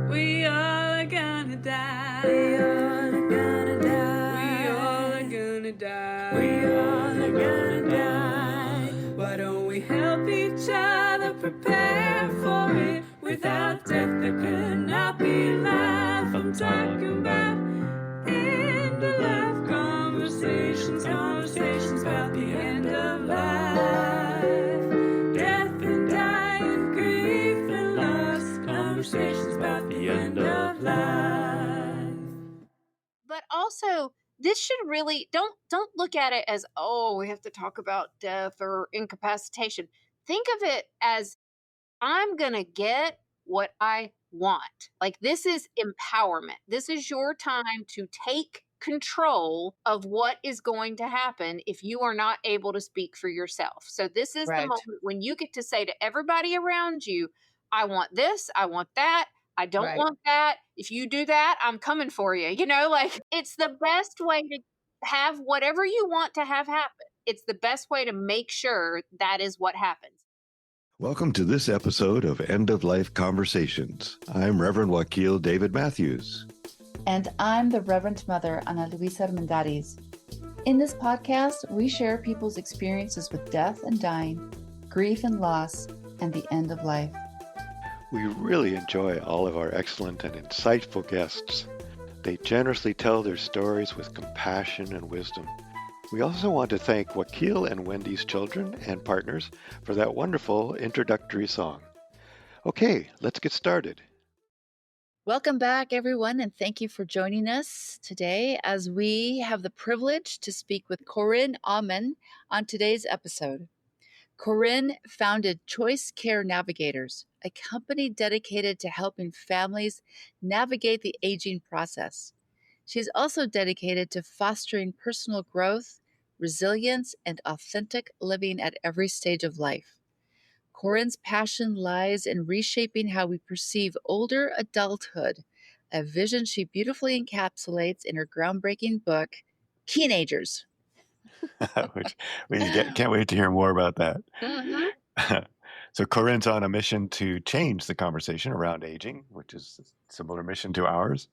We all are gonna die. We all are gonna die. We all are gonna die. We all are gonna die. Why don't we help each other prepare for it? Without death there could not be life. I'm talking about end of life conversations, conversations about the end of life. Death and dying, grief and loss, conversations about the end of life. But also, this should really don't look at it as, oh, we have to talk about death or incapacitation. Think of it as, I'm going to get what I want. Like, this is empowerment. This is your time to take control of what is going to happen if you are not able to speak for yourself. So this is the Right. moment when you get to say to everybody around you, I want this, I want that, I don't Right. want that. If you do that, I'm coming for you. Like, it's the best way to have whatever you want to have happen. It's the best way to make sure that is what happens. Welcome to this episode of End of Life Conversations. I'm Reverend Wakil David Matthews. And I'm the Reverend Mother, Ana Luisa Armendariz. In this podcast, we share people's experiences with death and dying, grief and loss, and the end of life. We really enjoy all of our excellent and insightful guests. They generously tell their stories with compassion and wisdom. We also want to thank Wakil and Wendy's children and partners for that wonderful introductory song. Okay, let's get started. Welcome back, everyone, and thank you for joining us today as we have the privilege to speak with Corinne Auman on today's episode. Corinne founded Choice Care Navigators, a company dedicated to helping families navigate the aging process. She's also dedicated to fostering personal growth, resilience, and authentic living at every stage of life. Corinne's passion lies in reshaping how we perceive older adulthood, a vision she beautifully encapsulates in her groundbreaking book, KEENAGERS. Which can't wait to hear more about that. Mm-hmm. So Corinne's on a mission to change the conversation around aging, which is a similar mission to ours.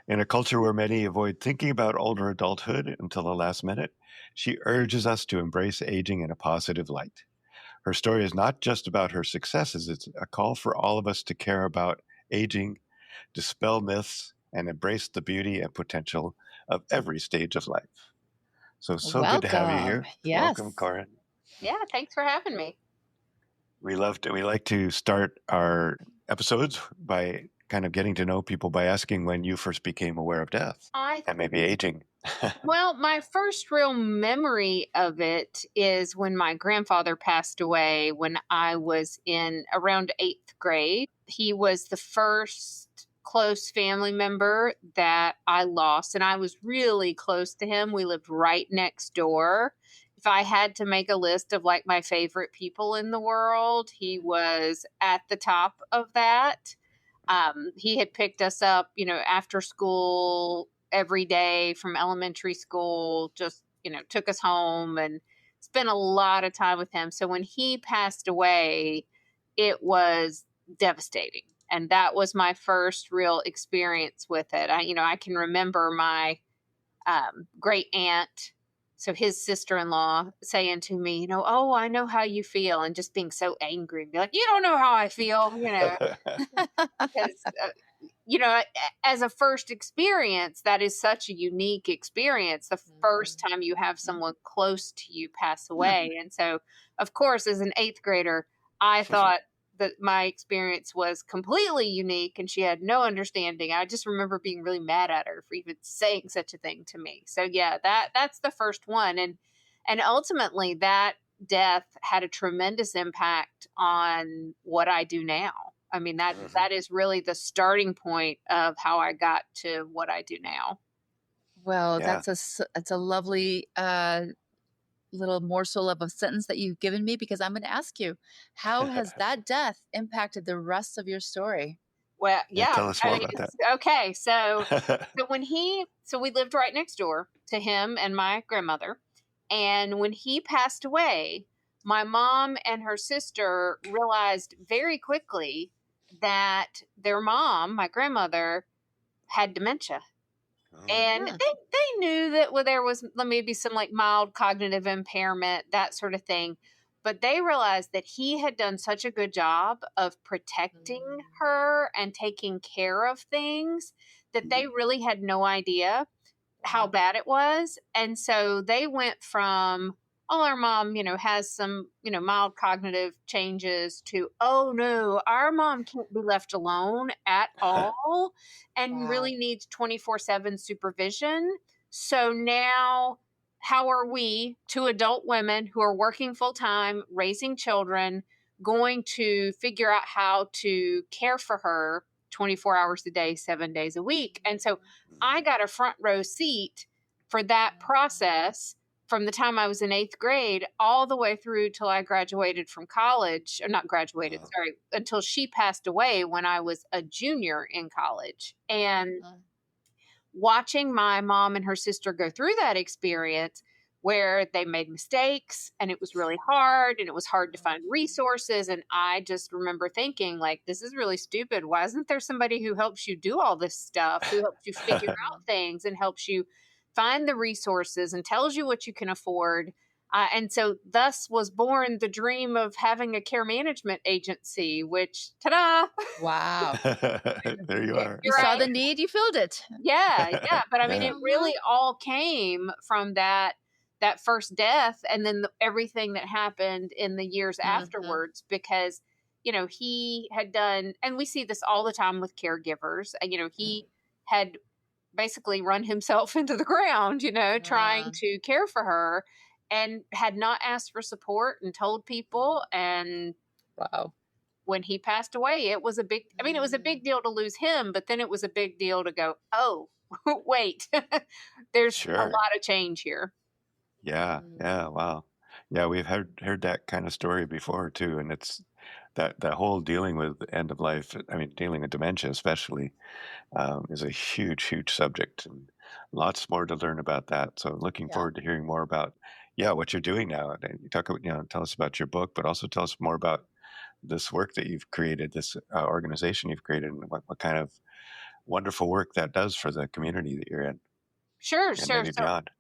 In a culture where many avoid thinking about older adulthood until the last minute, she urges us to embrace aging in a positive light. Her story is not just about her successes, it's a call for all of us to care about aging, dispel myths, and embrace the beauty and potential of every stage of life. So good to have you here. Yes. Welcome, Corinne. Yeah, thanks for having me. We like to start our episodes by kind of getting to know people by asking when you first became aware of death and maybe aging. Well, my first real memory of it is when my grandfather passed away when I was in around 8th grade. He was the first close family member that I lost, and I was really close to him. We lived right next door. If I had to make a list of like my favorite people in the world, he was at the top of that. He had picked us up, after school every day from elementary school, just, took us home and spent a lot of time with him. So when he passed away, it was devastating. And that was my first real experience with it. I can remember my great aunt, so his sister-in-law, saying to me, oh, I know how you feel, and just being so angry and be like, you don't know how I feel, because, as a first experience, that is such a unique experience. The first time you have someone close to you pass away. And so, of course, as an 8th grader, I thought that my experience was completely unique and she had no understanding. I just remember being really mad at her for even saying such a thing to me. So yeah, that's the first one. And ultimately that death had a tremendous impact on what I do now. I mean, that is really the starting point of how I got to what I do now. Well, Yeah. that's a lovely little morsel of a sentence that you've given me, because I'm going to ask you, how has that death impacted the rest of your story? Well, yeah. Tell us more about that. Okay. So we lived right next door to him and my grandmother. And when he passed away, my mom and her sister realized very quickly that their mom, my grandmother, had dementia. And Huh. they knew that there was maybe some like mild cognitive impairment, that sort of thing. But they realized that he had done such a good job of protecting her and taking care of things that they really had no idea how bad it was. And so they went from, oh, our mom, has some, mild cognitive changes to, oh no, our mom can't be left alone at all and Wow. really needs 24/7 supervision. So now, how are we, two adult women who are working full time, raising children, going to figure out how to care for her 24 hours a day, 7 days a week? And so I got a front row seat for that process from the time I was in 8th grade all the way through till I graduated from college, or not graduated, sorry, until she passed away when I was a junior in college. And watching my mom and her sister go through that experience where they made mistakes and it was really hard and it was hard to find resources. And I just remember thinking, like, this is really stupid. Why isn't there somebody who helps you do all this stuff, who helps you figure out things and helps you find the resources and tells you what you can afford? And so thus was born the dream of having a care management agency, which, ta-da! Wow. There you are. You saw the need, you filled it. Yeah. But I mean, Yeah. it really all came from that first death, and then everything that happened in the years afterwards, because he had done, and we see this all the time with caregivers. He had basically run himself into the ground, trying to care for her, and had not asked for support and told people. And Wow. when he passed away, it was a big, it was a big deal to lose him, but then it was a big deal to go, oh, wait, there's a Sure. lot of change here. Yeah. Wow. Yeah, we've heard that kind of story before too, and it's that whole dealing with end of life. I mean, dealing with dementia, especially, is a huge subject, and lots more to learn about that. So, looking forward to hearing more about what you're doing now. And you talk about, tell us about your book, but also tell us more about this work that you've created, this organization you've created, and what kind of wonderful work that does for the community that you're in, Sure. and maybe So beyond.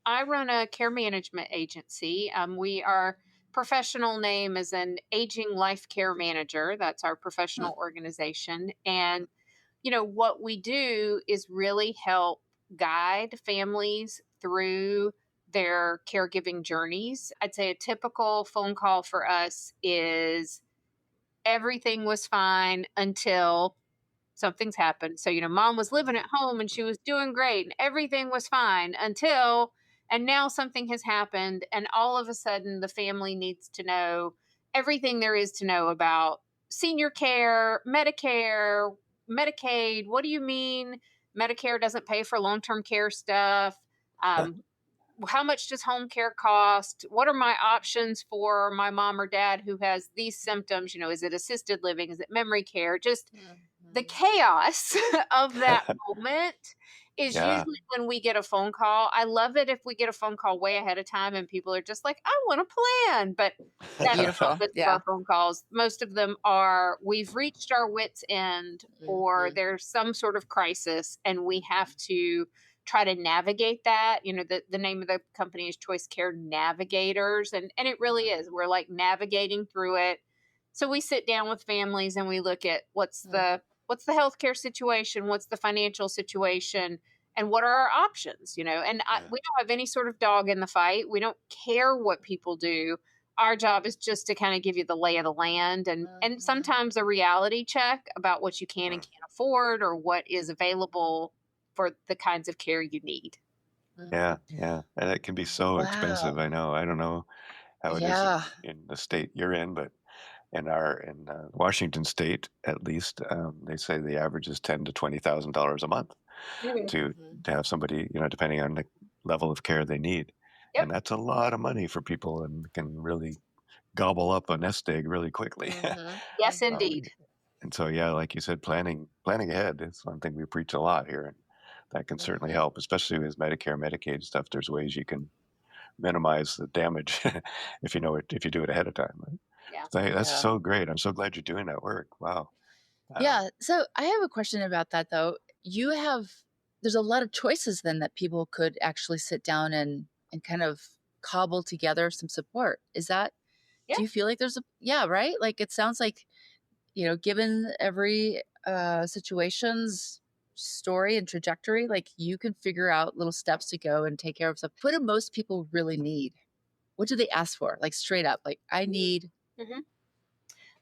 I run a care management agency. Our professional name is an aging life care manager. That's our professional organization. And, what we do is really help guide families through their caregiving journeys. I'd say a typical phone call for us is everything was fine until something's happened. So, mom was living at home and she was doing great and everything was fine until, and now something has happened. And all of a sudden, the family needs to know everything there is to know about senior care, Medicare, Medicaid. What do you mean Medicare doesn't pay for long term care stuff? How much does home care cost? What are my options for my mom or dad who has these symptoms? Is it assisted living? Is it memory care? Just the chaos of that moment is usually when we get a phone call. I love it if we get a phone call way ahead of time and people are just like, I want a plan. But that's Beautiful. not most of our phone calls. Most of them are, we've reached our wits' end, or there's some sort of crisis and we have to try to navigate that. The name of the company is Choice Care Navigators. And it really is. We're like navigating through it. So we sit down with families and we look at what's the healthcare situation, what's the financial situation, and what are our options, and we don't have any sort of dog in the fight. We don't care what people do. Our job is just to kind of give you the lay of the land and sometimes a reality check about what you can and can't afford, or what is available for the kinds of care you need. Yeah. And it can be so expensive. I know. I don't know how it is in the state you're in, but in Washington State, at least, they say the average is $10,000 to $20,000 a month to have somebody, depending on the level of care they need. And that's a lot of money for people, and can really gobble up a nest egg really quickly. Yes, indeed. And so, like you said, planning ahead is one thing we preach a lot here, and that can certainly help, especially with Medicare, Medicaid stuff. There's ways you can minimize the damage if you do it ahead of time. Right? Yeah. That's so great. I'm so glad you're doing that work. Wow. Yeah. So I have a question about that though. There's a lot of choices then that people could actually sit down and kind of cobble together some support. Yeah. Do you feel like yeah, right? Like it sounds like, given every situation's story and trajectory, like you can figure out little steps to go and take care of stuff. What do most people really need? What do they ask for? Like straight up, like I need. hmm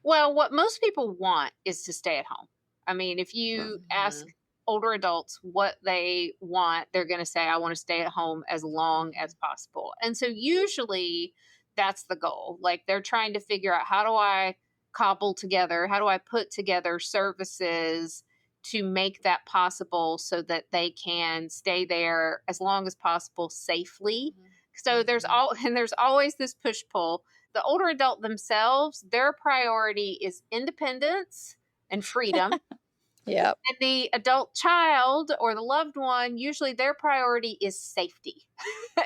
Well, what most people want is to stay at home. I mean, if you ask Mhm. older adults what they want, they're going to say, I want to stay at home as long as possible. And so usually that's the goal. Like they're trying to figure out, how do I how do I put together services to make that possible so that they can stay there as long as possible safely. So there's always this push pull. The older adult themselves, their priority is independence and freedom. Yep. And the adult child or the loved one, usually their priority is safety.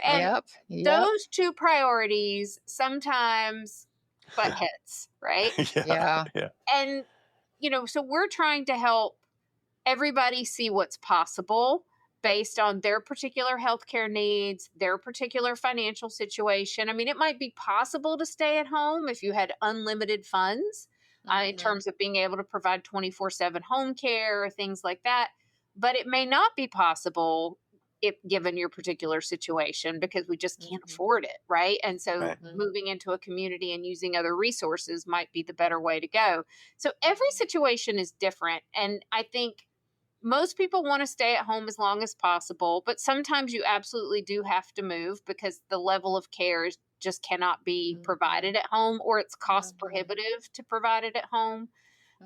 And Yep. Yep. those two priorities sometimes butt heads, right? Yeah. Yeah. And, so we're trying to help everybody see what's possible based on their particular healthcare needs, their particular financial situation. I mean, it might be possible to stay at home if you had unlimited funds in Mhm. terms of being able to provide 24/7 home care or things like that. But it may not be possible if given your particular situation because we just can't Mhm. afford it, right? And so Right. moving into a community and using other resources might be the better way to go. So every situation is different. And I think most people want to stay at home as long as possible, but sometimes you absolutely do have to move because the level of care just cannot be provided at home, or it's cost prohibitive to provide it at home.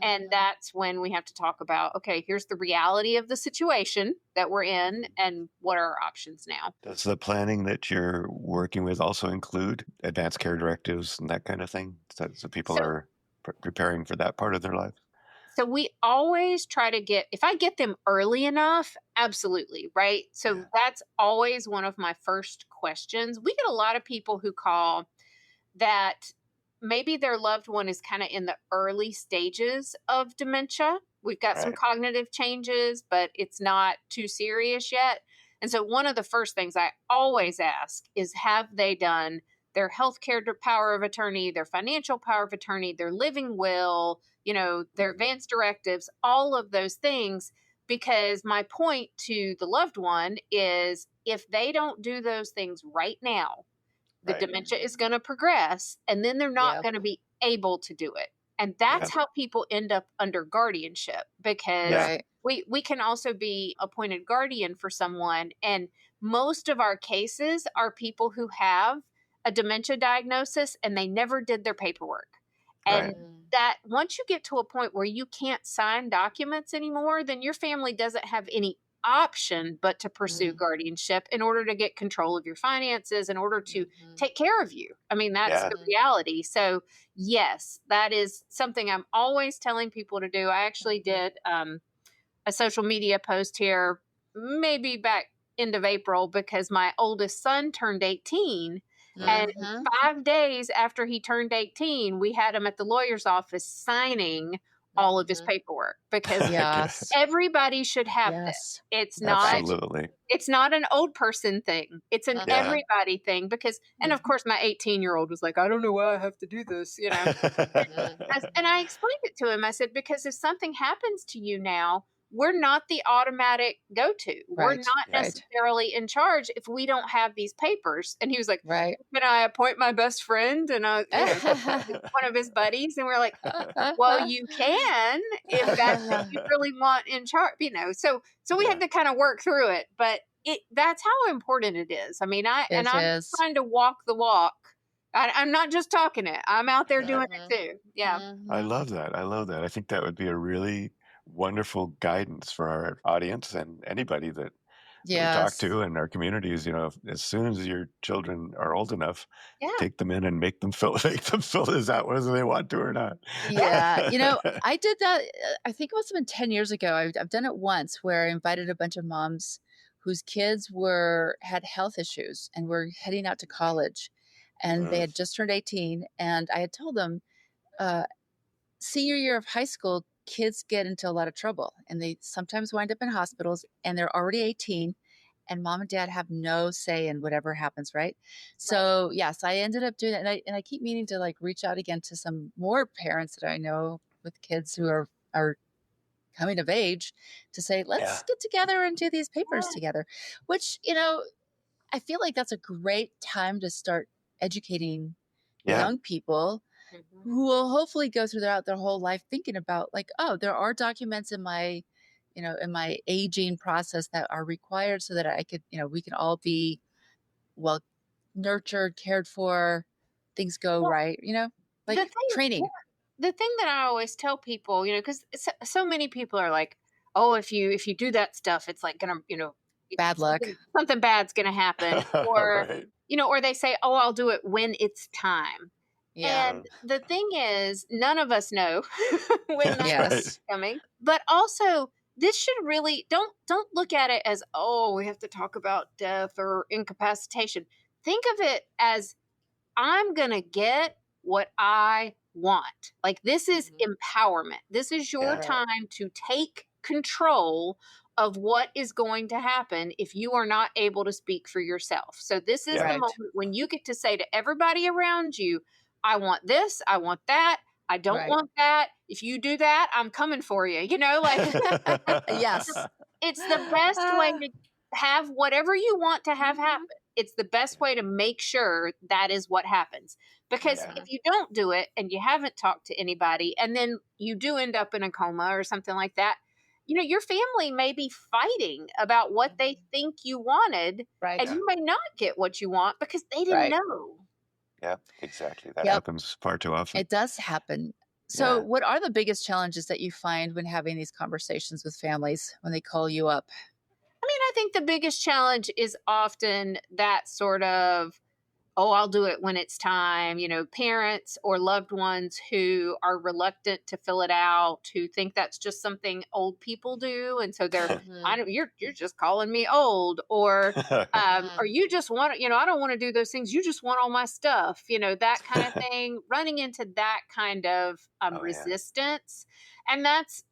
And that's when we have to talk about, okay, here's the reality of the situation that we're in and what are our options now. Does the planning that you're working with also include advanced care directives and that kind of thing? So people So are preparing for that part of their life? So we always try to if I get them early enough, absolutely, right? So Yeah. that's always one of my first questions. We get a lot of people who call that maybe their loved one is kind of in the early stages of dementia. We've got some Right. cognitive changes, but it's not too serious yet. And so one of the first things I always ask is, have they done their healthcare power of attorney, their financial power of attorney, their living will, their advance directives, all of those things? Because my point to the loved one is, if they don't do those things right now, the Right. dementia is going to progress, and then they're not Yep. going to be able to do it. And Yeah. that's how people end up under guardianship, because Yeah. Right. we can also be appointed guardian for someone. And most of our cases are people who have a dementia diagnosis and they never did their paperwork. And Right. that once you get to a point where you can't sign documents anymore, then your family doesn't have any option but to pursue guardianship in order to get control of your finances, in order to take care of you. I mean, that's Yeah. the reality. So, yes, that is something I'm always telling people to do. I actually did a social media post here, maybe back end of April, because my oldest son turned 18. And Mhm. 5 days after he turned 18, we had him at the lawyer's office signing all of his paperwork, because Yes. everybody should have Yes. this. It's not Absolutely. it's not an old person thing. It's an Yeah. everybody thing, because and of course my 18-year-old was like, I don't know why I have to do this, And I explained it to him. I said, because if something happens to you now, we're not the automatic go-to. We're Right. not Right. necessarily in charge if we don't have these papers. And he was like, Right. can I appoint my best friend and one of his buddies? And we're like, well, you can, if that's what you really want in charge, So we had to kind of work through it, but that's how important it is. I mean, It I'm is. trying to walk the walk. I'm not just talking it. I'm out there doing it too. Yeah. I love that. I love that. I think that would be a really wonderful guidance for our audience and anybody that we talk Yes. to in our communities. As soon as your children are old enough, Yeah. take them in and make them fill this out whether they want to or not. Yeah. I did that. I think it must have been 10 years ago. I've done it once where I invited a bunch of moms whose kids had health issues and were heading out to college, and they had just turned 18. And I had told them, senior year of high school, kids get into a lot of trouble, and they sometimes wind up in hospitals, and they're already 18, and mom and dad have no say in whatever happens, right? So yes, I ended up doing that, and I keep meaning to like reach out again to some more parents that I know with kids who are coming of age to say, Yeah. let's get together and do these papers together, which, I feel like that's a great time to start educating Yeah. young people who will hopefully go throughout their whole life thinking about like, oh, there are documents in my, in my aging process that are required so that I could, we can all be well nurtured, cared for, things go Well, right, the like thing, yeah, training. the thing that I always tell people, because so many people are like, oh, if you do that stuff, it's like gonna, Bad luck. something bad's gonna happen, or Right. or they say, oh, I'll do it when it's time. Yeah. And the thing is, none of us know when that Yes. is coming. But also, this should really don't look at it as, oh, we have to talk about death or incapacitation. Think of it as, I'm going to get what I want. Like, this is empowerment. This is your Yeah. time to take control of what is going to happen if you are not able to speak for yourself. So this is Yeah. the Right. moment when you get to say to everybody around you, I want this, I want that, I don't Right. want that. If you do that, I'm coming for you. Yes. It's the best way to have whatever you want to have happen. It's the best way to make sure that is what happens. Because Yeah. if you don't do it and you haven't talked to anybody, and then you do end up in a coma or something like that, your family may be fighting about what they think you wanted, Right. and you may not get what you want because they didn't Right. know. Yeah, exactly. That Yep. happens far too often. It does happen. So, Yeah. what are the biggest challenges that you find when having these conversations with families when they call you up? I mean, I think the biggest challenge is often that sort of, oh, I'll do it when it's time. Parents or loved ones who are reluctant to fill it out, who think that's just something old people do, and so they're, I don't, you're just calling me old, or you just want, I don't want to do those things. You just want all my stuff, that kind of thing. Running into that kind of Oh, yeah. resistance, and that's,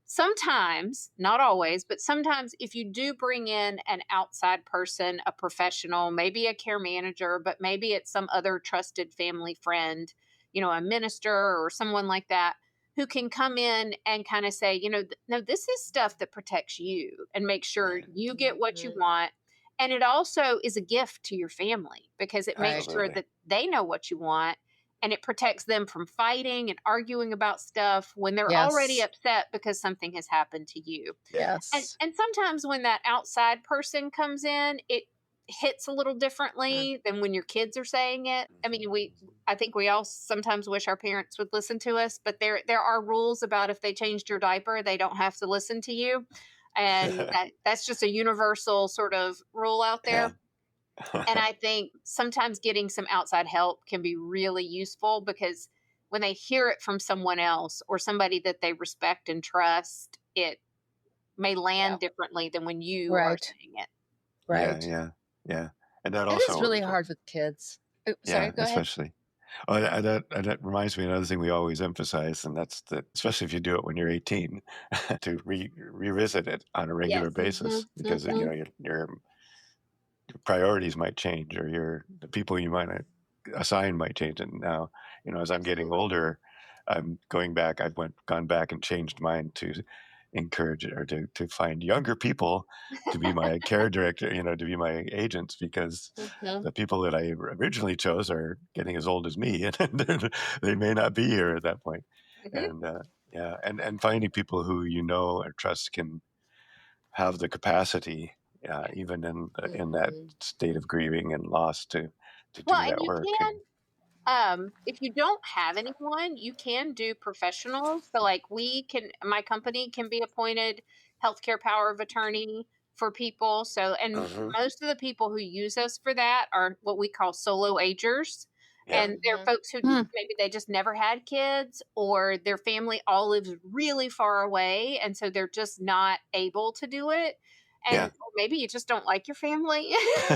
sometimes, not always, but sometimes if you do bring in an outside person, a professional, maybe a care manager, but maybe it's some other trusted family friend, a minister or someone like that, who can come in and kind of say, no, this is stuff that protects you and make sure you get what you want. And it also is a gift to your family because it makes sure Absolutely. that they know what you want. And it protects them from fighting and arguing about stuff when they're already Yes. upset because something has happened to you. Yes. And sometimes when that outside person comes in, it hits a little differently than when your kids are saying it. I mean, I think we all sometimes wish our parents would listen to us, but there are rules about if they changed your diaper, they don't have to listen to you. And that's just a universal sort of rule out there. And I think sometimes getting some outside help can be really useful because when they hear it from someone else or somebody that they respect and trust, it may land differently than when you are Right. saying it. Right. Yeah. And that It also is really hard with kids. Oh, sorry, go ahead. especially. Oh, that reminds me of another thing we always emphasize, and that's that, especially if you do it when you're 18, to revisit it on a regular Yes. basis, because your priorities might change, or the people you might assign might change. And now, as I'm getting older, I'm going back. Gone back and changed mine to encourage or to find younger people to be my care director, to be my agents, because the people that I originally chose are getting as old as me, and they may not be here at that point. And and finding people who or trust can have the capacity, even in that state of grieving and loss, to Well, do and that you work. can, if you don't have anyone, you can do professionals. So, like, my company can be appointed healthcare power of attorney for people. So, and most of the people who use us for that are what we call solo agers. Yeah. And they're folks who maybe they just never had kids, or their family all lives really far away. And so they're just not able to do it. And or maybe you just don't like your family.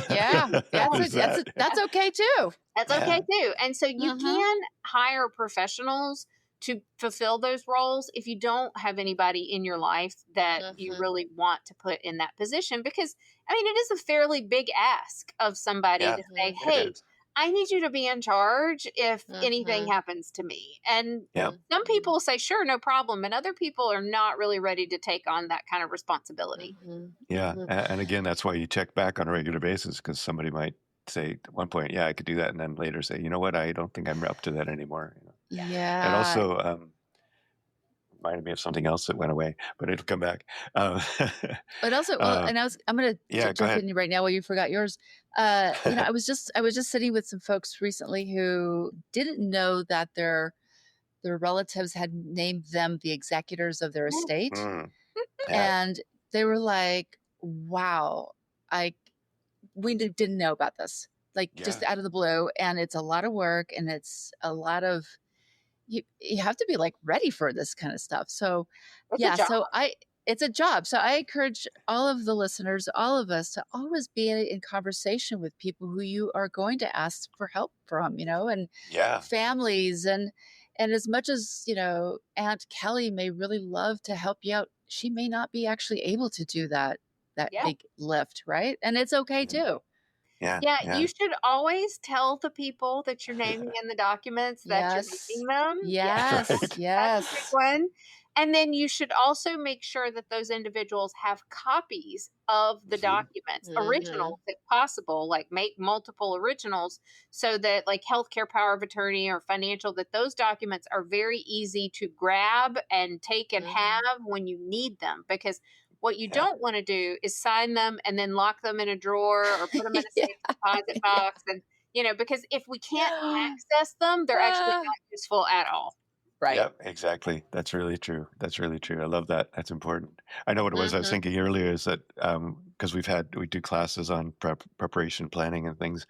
Yeah. There's that. That's okay too. That's okay too. And so you can hire professionals to fulfill those roles if you don't have anybody in your life that you Mhm. really want to put in that position. Because, I mean, it is a fairly big ask of somebody Yeah, to say, Mhm. it hey, is. I need you to be in charge if anything Mhm. happens to me. And Yeah. some Mhm. people say, sure, no problem. And other people are not really ready to take on that kind of responsibility. Mhm. Yeah. Mhm. And again, that's why you check back on a regular basis, because somebody might say at one point, yeah, I could do that. And then later say, you know what? I don't think I'm up to that anymore. Yeah. It Yeah. also reminded me of something else that went away, but it'll come back. Um, But also, well, uh, and I'm gonna yeah, go jump ahead. in right now while you forgot yours. I was just sitting with some folks recently who didn't know that their relatives had named them the executors of their estate, Mm, yeah. and they were like, "Wow, I didn't know about this." Like Yeah. just out of the blue, and it's a lot of work, and it's a lot of you have to be like ready for this kind of stuff. So It's a yeah, job. so I it's a job. So I encourage all of the listeners, all of us to always be in conversation with people who you are going to ask for help from, and Yeah. families and as much as, Aunt Kelly may really love to help you out, she may not be actually able to do that Yeah. big lift, right? And it's okay Mhm. too. Yeah. Yeah, Yeah. you should always tell the people that you're naming in the documents that you're Yes. making them. Yeah, Yes. Right. that's a big Yes. one. And then you should also make sure that those individuals have copies of the Mhm. documents, Mhm. originals if possible, like make multiple originals so that like healthcare power of attorney or financial, that those documents are very easy to grab and take and Mhm. have when you need them. Because what you Yeah. don't want to do is sign them and then lock them in a drawer or put them in a Yeah. safe deposit Yeah. box. And, because if we can't access them, they're actually Ah, not useful at all. right. Yep, exactly. That's really true. That's really true. I love that. That's important. I know what it was I was Mhm. thinking earlier is that because we do classes on preparation planning and things,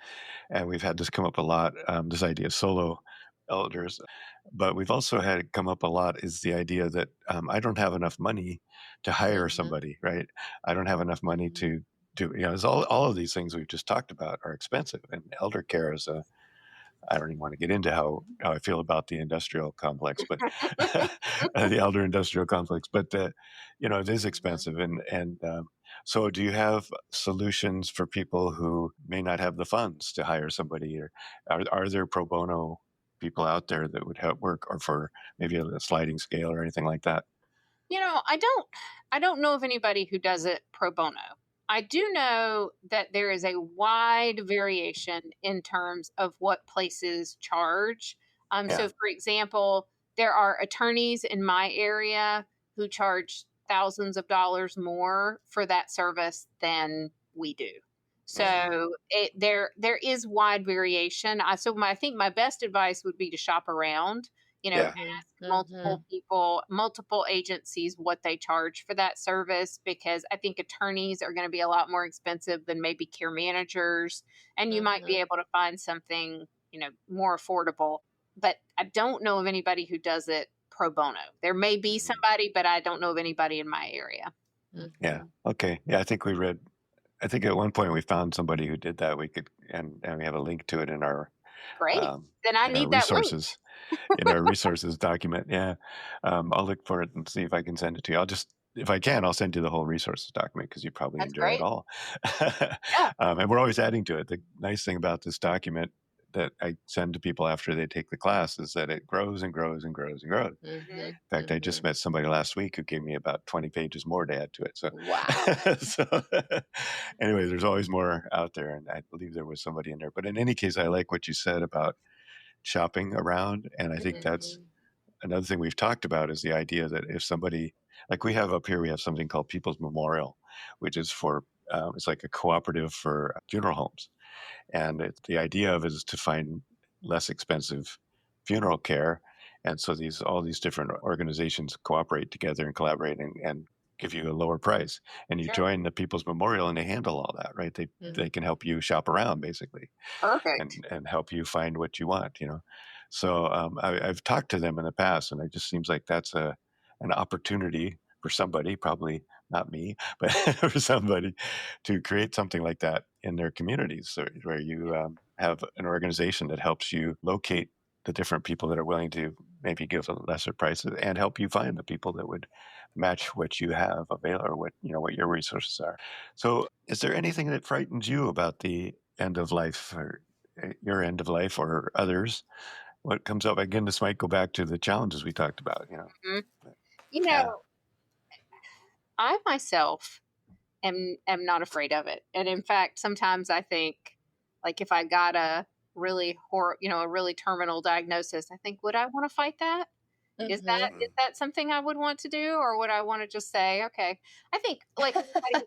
and we've had this come up a lot. This idea of solo elders, but we've also had it come up a lot is the idea that I don't have enough money to hire Mhm. somebody. Right? I don't have enough money Mhm. to do. It's all of these things we've just talked about are expensive, and elder care is a I don't even want to get into how I feel about the industrial complex, but the elder industrial complex. But it is Mhm. expensive, and so do you have solutions for people who may not have the funds to hire somebody, or are there pro bono people out there that would help work, or for maybe a sliding scale or anything like that? I don't know of anybody who does it pro bono. I do know that there is a wide variation in terms of what places charge. Yeah, So, for example, there are attorneys in my area who charge thousands of dollars more for that service than we do. yeah, So there is wide variation. I think my best advice would be to shop around. yeah, Mhm. Multiple Mhm. people, multiple agencies, what they charge for that service, because I think attorneys are going to be a lot more expensive than maybe care managers. And you might be Mhm. able to find something, more affordable. But I don't know of anybody who does it pro bono. There may be mhm, somebody, but I don't know of anybody in my area. yeah. Mhm. Okay, yeah. I think at one point we found somebody who did that. We could, and we have a link to it Great. um, Then I in our need that link. resources document. Yeah, I'll look for it and see if I can send it to you. If I can, I'll send you the whole resources document because you probably That's enjoy it great. all. Yeah. And we're always adding to it. The nice thing about this document that I send to people after they take the class is that it grows and grows and grows and grows. Mhm. Mhm. In fact, I just Mhm. met somebody last week who gave me about 20 pages more to add to it. So, Wow. so anyway, there's always more out there, and I believe there was somebody in there. But in any case, I like what you said about shopping around, and I think that's Mhm. another thing we've talked about is the idea that if somebody like we have up here, we have something called People's Memorial, which is for it's like a cooperative for funeral homes, and the idea of it is to find less expensive funeral care, and so all these different organizations cooperate together and collaborate and give you a lower price, and you Sure. join the People's Memorial and they handle all that, right? They Mhm. can help you shop around basically Perfect. and help you find what you want. So I've talked to them in the past, and it just seems like that's an opportunity for somebody, probably not me, but for somebody to create something like that in their communities, where you have an organization that helps you locate the different people that are willing to maybe give a lesser price and help you find the people that would match what you have available or what your resources are. So is there anything that frightens you about the end of life or your end of life or others? What comes up again, this might go back to the challenges we talked about, Mhm. You Yeah. know, I myself am not afraid of it. And in fact, sometimes I think, like, if I got a really a really terminal diagnosis, I think, would I want to fight that? Is that Mhm. is that something I would want to do, or would I want to just say, okay? I think, like everybody,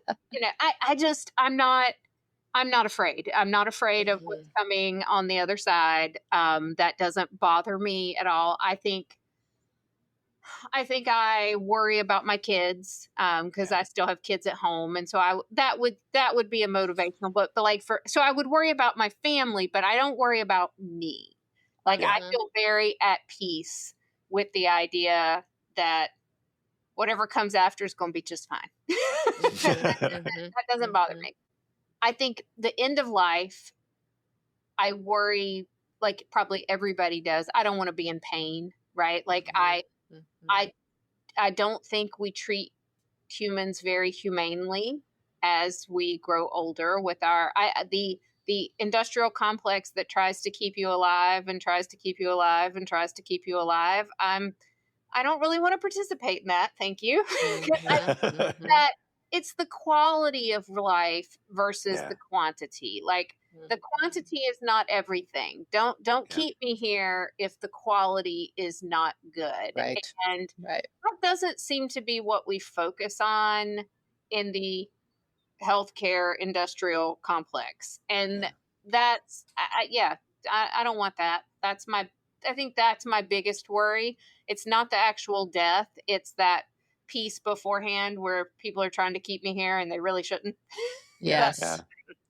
I'm not afraid. I'm not afraid of what's Mhm. coming on the other side. That doesn't bother me at all. I worry about my kids because Yeah. I still have kids at home, and so that would be a motivational. But like so I would worry about my family, but I don't worry about me. Like Yeah. I feel very at peace with the idea that whatever comes after is going to be just fine. that, Mhm. that doesn't bother Mhm. me. I think the end of life, I worry like probably everybody does. I don't want to be in pain, right? Like Mhm. Mhm. I I don't think we treat humans very humanely as we grow older with the industrial complex that tries to keep you alive and tries to keep you alive and tries to keep you alive. I don't really want to participate in that. Thank you. 'Cause I Mhm. Mhm. that it's the quality of life versus Yeah. the quantity. Like the Mhm. quantity is not everything. Don't Yeah. keep me here if the quality is not good. Right. And Right. that doesn't seem to be what we focus on in the healthcare industrial complex. And Yeah. yeah, I don't want that. I think that's my biggest worry. It's not the actual death, it's that piece beforehand where people are trying to keep me here and they really shouldn't. Yeah. That's, Yeah. Yes.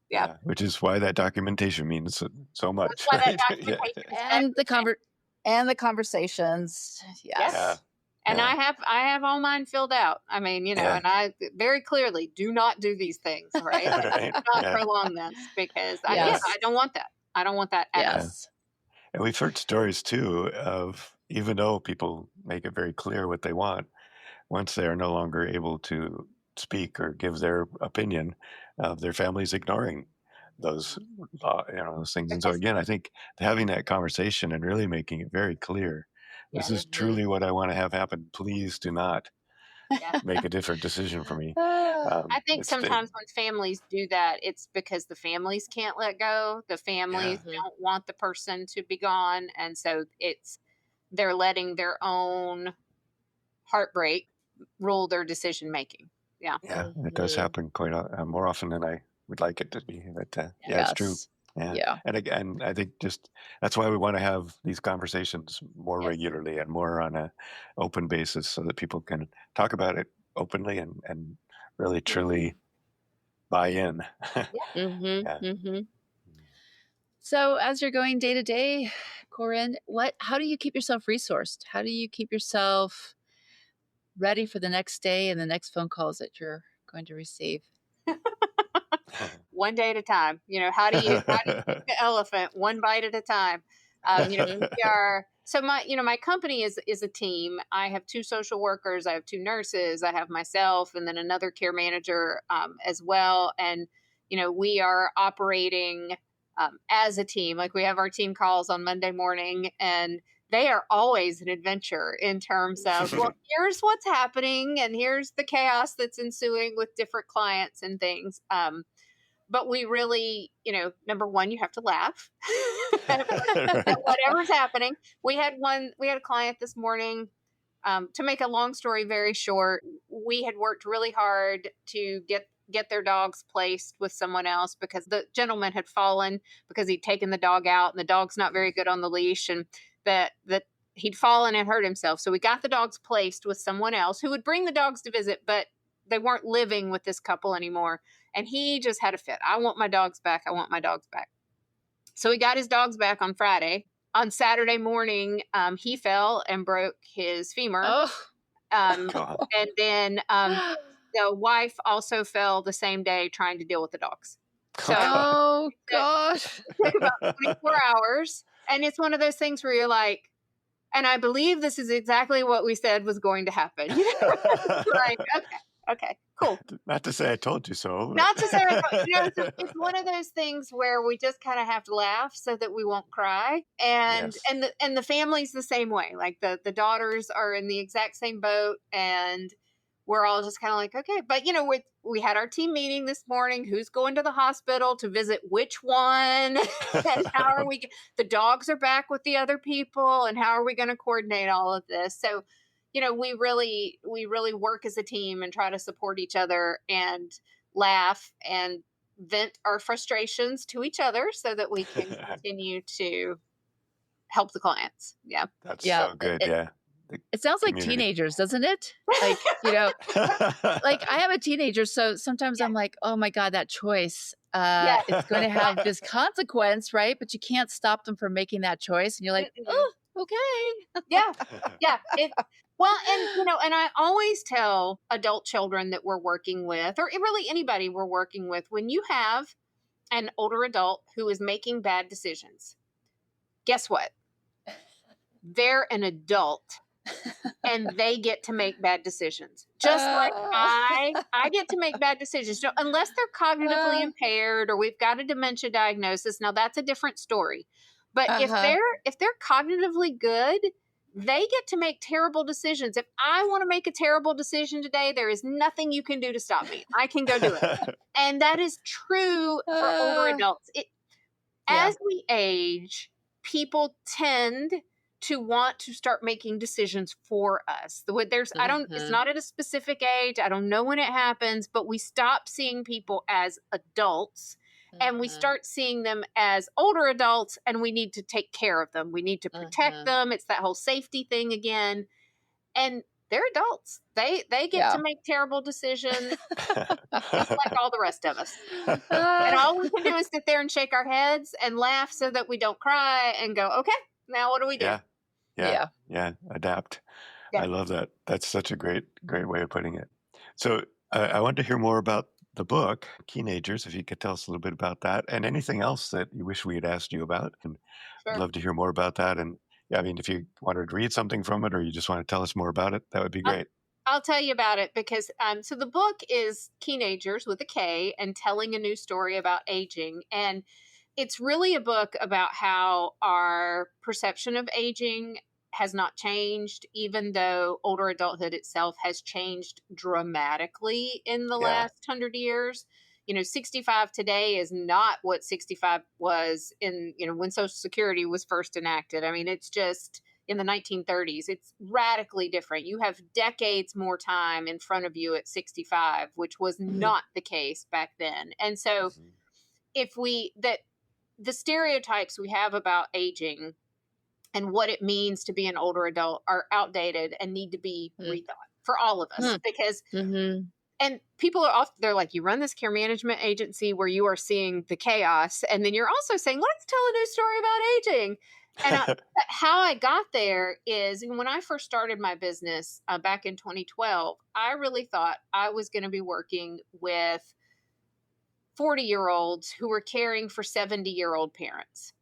yeah, Yeah. Which is why that documentation means so that's much, why that right? Yeah. documentation is And the everything. conversations. Yeah. Yes. Yes. And Yeah. I have all mine filled out. I mean, Yeah. and I very clearly do not do these things, right? Like do Right. not Yeah. prolong this because Yes. I don't want that. I don't want that at all. Yeah. Yes. And we've heard stories too of even though people make it very clear what they want, once they are no longer able to speak or give their opinion, their families ignoring those, those things. And so Because again, I think having that conversation and really making it very clear, this yes, is Mhm. truly what I want to have happen. Please do not yes. make a different decision for me. Ah. I think It's the, sometimes when families do that, it's because the families can't let go. The families yeah, Mhm. don't want the person to be gone. And so they're letting their own heartbreak rule their decision making. Yeah. yeah, it does Mhm. happen quite more often than I would like it to be. But yeah, it's true. Yes. Yeah. Yeah. And again, I think just that's why we want to have these conversations more Yes. regularly and more on a open basis so that people can talk about it openly and really truly buy in. Mhm. Yeah. Mhm. So as you're going day to day, Corinne, how do you keep yourself resourced? How do you keep yourself ready for the next day and the next phone calls that you're going to receive? One day at a time. How do you eat the elephant one bite at a time? Mhm. We are so my company is a team. I have two social workers, I have two nurses, I have myself, and then another care manager as well. And we are operating as a team. Like we have our team calls on Monday morning, and they are always an adventure in terms of, well, here's what's happening, and here's the chaos that's ensuing with different clients and things. But we really, number one, you have to laugh at whatever's happening. We had a client this morning. To make a long story very short, we had worked really hard to get their dogs placed with someone else because the gentleman had fallen because he'd taken the dog out and the dog's not very good on the leash, and that he'd fallen and hurt himself. So we got the dogs placed with someone else who would bring the dogs to visit, but they weren't living with this couple anymore. And he just had a fit. I want my dogs back. I want my dogs back. So he got his dogs back on Friday. On Saturday morning, he fell and broke his femur. Oh. God. And then the wife also fell the same day trying to deal with the dogs. So Oh it God. took about 24 hours. And it's one of those things where you're like, And I believe this is exactly what we said was going to happen. Like, okay, cool. Not to say I told you so. But... Not to say, it's one of those things where we just kind of have to laugh so that we won't cry. And Yes. and the family's the same way. Like the daughters are in the exact same boat, and we're all just kind of like, okay. But we had our team meeting this morning. Who's going to the hospital to visit which one? And how are we? The dogs are back with the other people, and how are we going to coordinate all of this? So, we really work as a team and try to support each other and laugh and vent our frustrations to each other so that we can continue to help the clients. Yeah. That's so good. Yeah. It sounds like teenagers, doesn't it? Like, like I have a teenager. So sometimes I'm like, oh my God, that choice, it's going to have this consequence, right? But you can't stop them from making that choice. And you're like, oh, okay. Yeah. Well, and I always tell adult children that we're working with, or really anybody we're working with, when you have an older adult who is making bad decisions, guess what? They're an adult and they get to make bad decisions. Just like I get to make bad decisions. Unless they're cognitively impaired or we've got a dementia diagnosis. Now that's a different story. But if they're cognitively good, they get to make terrible decisions. If I want to make a terrible decision today, there is nothing you can do to stop me. I can go do it. And that is true for older adults. As we age, people tend to want to start making decisions for us. It's not at a specific age. I don't know when it happens, but we stop seeing people as adults and we start seeing them as older adults, and we need to take care of them. We need to protect them. It's that whole safety thing again. And they're adults. They get to make terrible decisions just like all the rest of us. And all we can do is sit there and shake our heads and laugh so that we don't cry and go, okay, now what do we do? Yeah. Adapt. Yeah. I love that. That's such a great way of putting it. So I want to hear more about the book, KEENAGERS, if you could tell us a little bit about that and anything else that you wish we had asked you about. And I'd love to hear more about that. And if you wanted to read something from it or you just want to tell us more about it, that would be great. I'll tell you about it because so the book is KEENAGERS with a K and telling a new story about aging. And it's really a book about how our perception of aging has not changed, even though older adulthood itself has changed dramatically in the last 100 years. 65 today is not what 65 was in, when Social Security was first enacted. I mean, it's just in the 1930s. It's radically different. You have decades more time in front of you at 65, which was not the case back then. And so the stereotypes we have about aging and what it means to be an older adult are outdated and need to be rethought for all of us because and people they're like, you run this care management agency where you are seeing the chaos and then you're also saying, let's tell a new story about aging. And how I got there is when I first started my business back in 2012, I really thought I was going to be working with 40-year-olds who were caring for 70-year-old parents.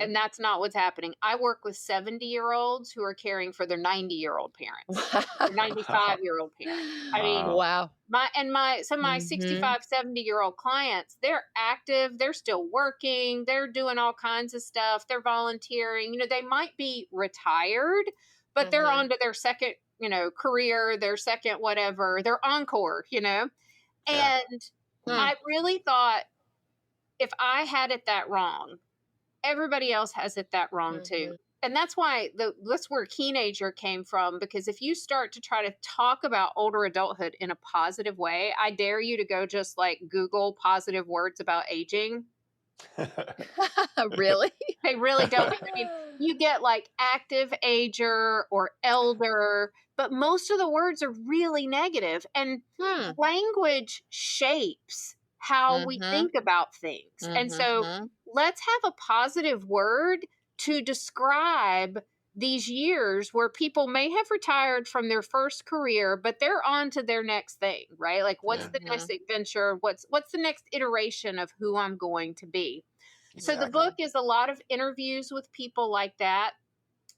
And that's not what's happening. I work with 70-year-olds who are caring for their 90-year-old parents, their 95-year-old parents. I mean, wow. My 65, 70-year-old clients, they're active, they're still working, they're doing all kinds of stuff, they're volunteering. They might be retired, but they're on to their second, career, their second whatever, their encore, And I really thought if I had it that wrong, everybody else has it that wrong too. And that's why that's where KEENAGER came from, because if you start to try to talk about older adulthood in a positive way, I dare you to go just like Google positive words about aging. Really? They really don't. I mean, you get like active ager or elder, but most of the words are really negative. And language shapes how we think about things. And so let's have a positive word to describe these years where people may have retired from their first career, but they're on to their next thing, right? Like what's the next adventure? What's the next iteration of who I'm going to be? Exactly. So the book is a lot of interviews with people like that.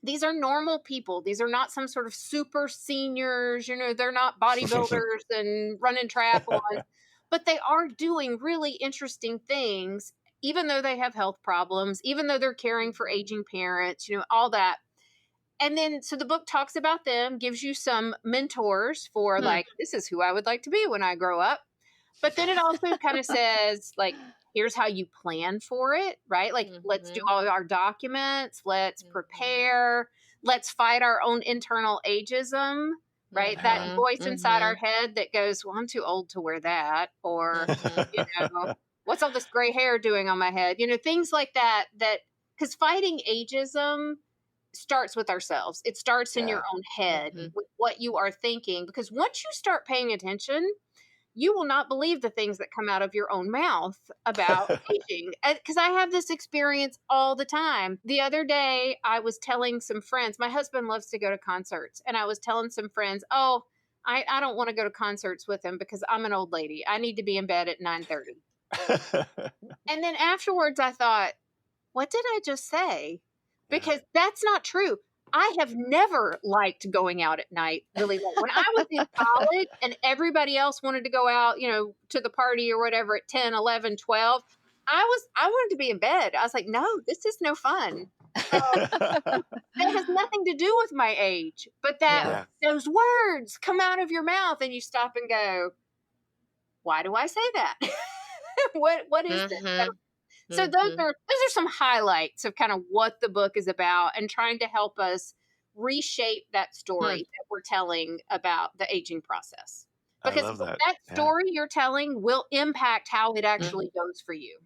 these are normal people. These are not some sort of super seniors, they're not bodybuilders and running triathlons, but they are doing really interesting things, even though they have health problems, even though they're caring for aging parents, all that. And then, so the book talks about them, gives you some mentors for like, this is who I would like to be when I grow up. But then it also kind of says, like, here's how you plan for it, right? Like, let's do all our documents, let's prepare, let's fight our own internal ageism, right? That voice inside our head that goes, well, I'm too old to wear that. Or, what's all this gray hair doing on my head? Things like that, because fighting ageism starts with ourselves. It starts in your own head with what you are thinking, because once you start paying attention, you will not believe the things that come out of your own mouth about aging. Because I have this experience all the time. The other day, I was telling some friends, my husband loves to go to concerts, and I was telling some friends, I don't want to go to concerts with him because I'm an old lady. I need to be in bed at 9:30. And then afterwards, I thought, what did I just say? Because that's not true. I have never liked going out at night really late. When I was in college and everybody else wanted to go out, to the party or whatever at 10, 11, 12, I wanted to be in bed. I was like, no, this is no fun. That has nothing to do with my age, but those words come out of your mouth and you stop and go, why do I say that? What is this? So those are some highlights of kind of what the book is about, and trying to help us reshape that story that we're telling about the aging process. Because I love that. Story you're telling will impact how it actually goes for you.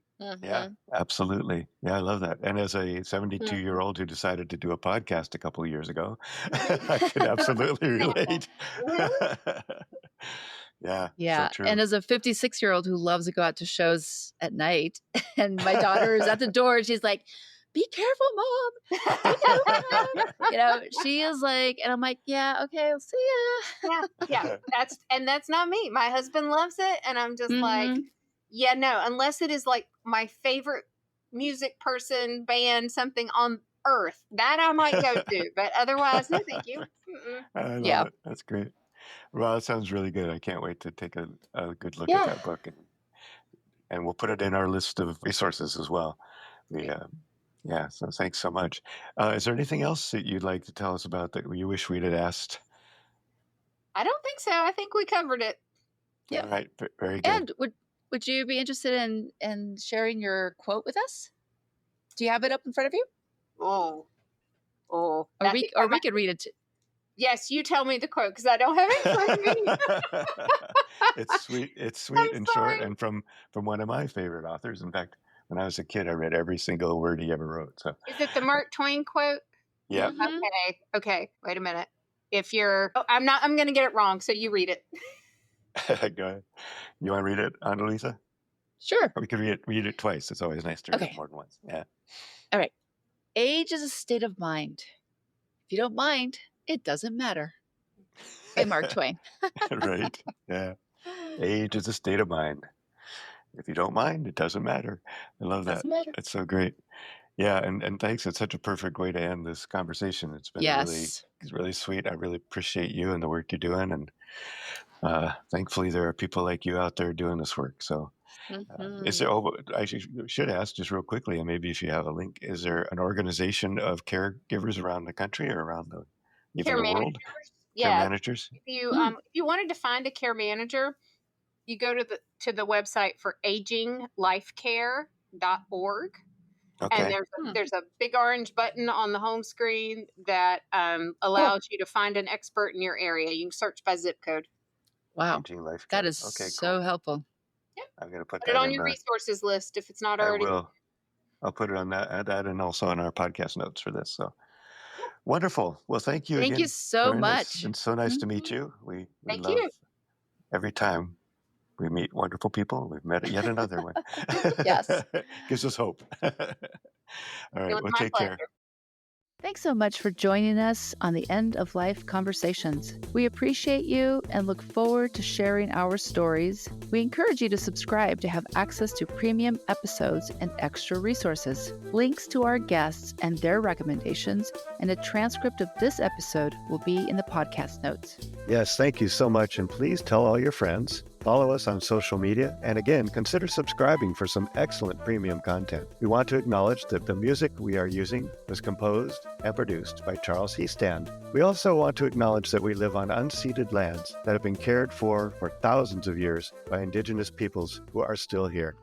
Yeah, absolutely. Yeah, I love that. And as a 72-year-old who decided to do a podcast a couple of years ago, I can absolutely relate. Yeah. Yeah. So true. And as a 56-year-old who loves to go out to shows at night, and my daughter is at the door, and she's like, be careful, Mom. Be careful. She is like, and I'm like, yeah, okay, I'll see ya. Yeah. That's not me. My husband loves it. And I'm just like, yeah, no, unless it is like my favorite music person, band, something on earth, that I might go to. But otherwise, no, thank you. I love it. That's great. Well, that sounds really good. I can't wait to take a good look at that book, and we'll put it in our list of resources as well. So thanks so much. Is there anything else that you'd like to tell us about that you wish we'd had asked? I don't think so. I think we covered it. Yeah. All right. Very good. And would you be interested in sharing your quote with us? Do you have it up in front of you? Oh. Or we could read it. Yes, you tell me the quote, because I don't have it in front of me. It's sweet and short, and from one of my favorite authors. In fact, when I was a kid, I read every single word he ever wrote. So is it the Mark Twain quote? Yeah. Okay. Wait a minute. I'm going to get it wrong. So you read it. Go ahead. You want to read it, Annalisa? Sure. Or we could read it twice. It's always nice to read it more than once. Yeah. All right. Age is a state of mind. If you don't mind, it doesn't matter. By Mark Twain. Right. Yeah. Age is a state of mind. If you don't mind, it doesn't matter. I love that. It's so great. Yeah, and thanks. It's such a perfect way to end this conversation. It's been really sweet. I really appreciate you and the work you're doing, and thankfully there are people like you out there doing this work. So, is there? Oh, I should ask just real quickly, and maybe if you have a link, is there an organization of caregivers around the country or around the world? Yeah. Care managers. If you wanted to find a care manager, you go to the website for aginglifecare.org. Okay. And there's a big orange button on the home screen that allows you to find an expert in your area. You can search by zip code. Wow. Aging Life That Care. is so helpful. Yep. I'm going to put it on your resources list if it's not already. I will. I'll put it on that and also on our podcast notes for this. So wonderful. Well, thank you again. Thank you so Corinne. much. It's been so nice to meet you. We Thank love you. every time we meet wonderful people. We've met yet another one. Yes. Gives us hope. All right. Well, take care. Thanks so much for joining us on the End of Life Conversations. We appreciate you and look forward to sharing our stories. We encourage you to subscribe to have access to premium episodes and extra resources. Links to our guests and their recommendations and a transcript of this episode will be in the podcast notes. Yes, thank you so much. And please tell all your friends. Follow us on social media, and again, consider subscribing for some excellent premium content. We want to acknowledge that the music we are using was composed and produced by Charles Heastand. We also want to acknowledge that we live on unceded lands that have been cared for thousands of years by Indigenous peoples who are still here.